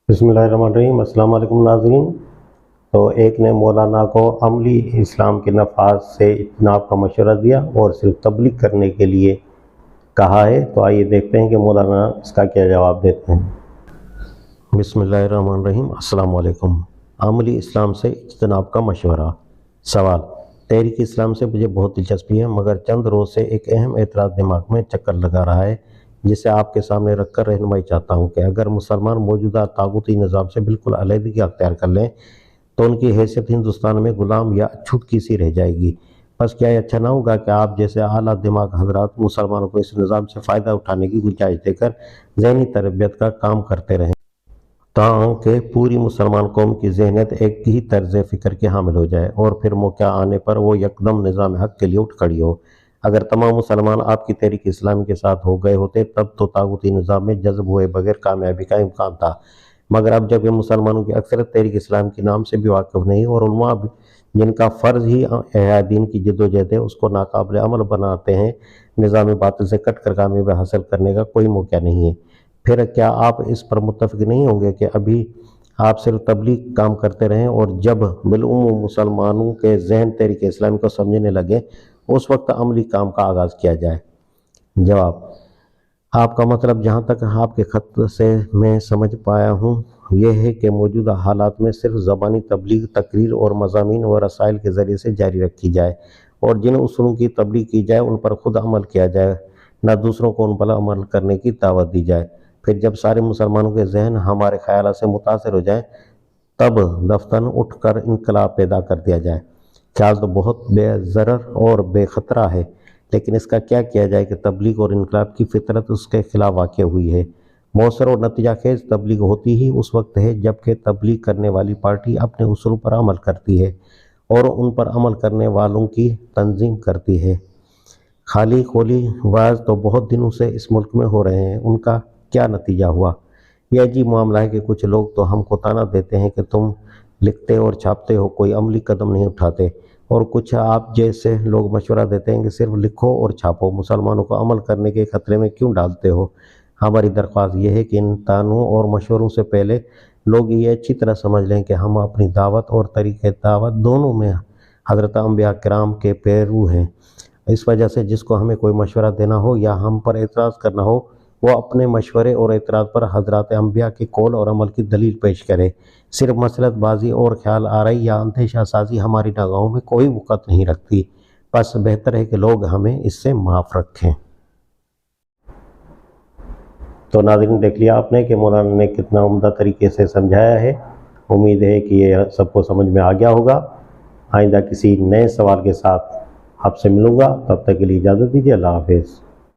बिस्मिल्लाहिर्रहमानिर्रहीम। अस्सलाम वालेकुम नाज़रीन। तो एक ने मौलाना को अमली इस्लाम के नफ़ाज़ से इज्तिनाब का मशवरा दिया और सिर्फ तबलीग करने के लिए कहा है। तो आइए देखते हैं कि मौलाना इसका क्या जवाब देते हैं। बिस्मिल्लाहिर्रहमानिर्रहीम। अस्सलाम वालेकुम। अमली इस्लाम से इज्तिनाब का मशवरा। सवाल: तहरीक इस्लाम से मुझे बहुत दिलचस्पी है, मगर चंद रोज़ से एक अहम एतराज़ दिमाग में चक्कर लगा रहा है, जिसे आपके सामने रख कर रहनुमाई चाहता हूँ कि अगर मुसलमान मौजूदा तागूती निज़ाम से बिल्कुल अलहदगी अख्तियार कर लें तो उनकी हैसियत हिंदुस्तान में ग़ुलाम या अछूतकी सी रह जाएगी। बस क्या ये अच्छा ना होगा कि आप जैसे आला दिमाग हजरात मुसलमानों को इस निज़ाम से फ़ायदा उठाने की गुंजाइश देकर ज़हनी तरबियत का काम करते रहें, ताकि पूरी मुसलमान कौम की ज़हनियत एक ही तर्ज़ फ़िक्र की हामिल हो जाए और फिर मौका आने पर वो यकदम निज़ाम हक़ के लिए उठ खड़ी हो। अगर तमाम मुसलमान आपकी तहरीक इस्लामी के साथ हो गए होते तब तो तागूती निज़ाम में जज़्ब हुए बगैर कामयाबी का इम्कान था, मगर अब जब ये मुसलमानों की अक्सरत तहरीक इस्लाम के नाम से भी वाकिफ़ नहीं और उलमा जिनका फ़र्ज़ ही एहया दीन की जद्दोजहद है उसको नाकाबिल अमल बनाते हैं, निज़ाम बातिल से कट कर कामयाबी हासिल करने का कोई मौका नहीं है। फिर क्या आप इस पर मुत्तफ़िक़ नहीं होंगे कि अभी आप सिर्फ तबलीग काम करते रहें और जब बिलउमूम मुसलमानों के ज़हन तहरीक इस्लामी को समझने लगे उस वक्त अमली काम का आगाज़ किया जाए? जवाब: आपका मतलब जहाँ तक आपके ख़त से मैं समझ पाया हूँ यह है कि मौजूदा हालात में सिर्फ ज़बानी तबलीग, तकरीर और मज़ामीन व रसाइल के ज़रिए से जारी रखी जाए और जिन उसूलों की तबलीग की जाए उन पर खुद अमल किया जाए, न दूसरों को उन पर अमल करने की दावत दी जाए। फिर जब सारे मुसलमानों के जहन हमारे ख़यालात से मुतासिर हो जाए तब दफ्तन उठकर इनकलाब पैदा कर दिया जाए। ख्याल तो बहुत बेज़रर और बेखतरा है, लेकिन इसका क्या किया जाए कि तबलीग और इनकलाब की फितरत उसके खिलाफ वाक़ हुई है। मौसर और नतीजा खेज़ तबलीग होती ही उस वक्त है जबकि तबलीग करने वाली पार्टी अपने उसूल पर अमल करती है और उन पर अमल करने वालों की तंजीम करती है। खाली खोली वाज तो बहुत दिनों से इस मुल्क में हो रहे हैं, उनका क्या नतीजा हुआ? यह अजीब मामला है कि कुछ लोग तो हमको ताना देते हैं कि तुम लिखते और छापते हो, कोई अमली कदम नहीं उठाते, और कुछ आप जैसे लोग मशवरा देते हैं कि सिर्फ लिखो और छापो, मुसलमानों को अमल करने के खतरे में क्यों डालते हो? हमारी दरख्वास्त यह है कि इन तानों और मशवरों से पहले लोग ये अच्छी तरह समझ लें कि हम अपनी दावत और तरीक़े दावत दोनों में हज़रत अंबिया किराम के पैरू हैं। इस वजह से जिसको हमें कोई मशवरा देना हो या हम पर एतराज़ करना हो वो अपने मशवरे और एतराज़ पर हज़रत अंबिया के कौल और अमल की दलील पेश करे। सिर्फ मसलत बाजी और ख्याल आराई या अंदेशा साजी हमारी निगाहों में कोई वक़्त नहीं रखती। बस बेहतर है कि लोग हमें इससे माफ़ रखें। तो नाज़रीन, देख लिया आपने कि मौलाना ने कितना उम्दा तरीके से समझाया है। उम्मीद है कि ये सबको समझ में आ गया होगा। आइंदा किसी नए सवाल के साथ आपसे मिलूँगा, तब तक के लिए इजाज़त दीजिए। अल्लाह हाफ़िज़।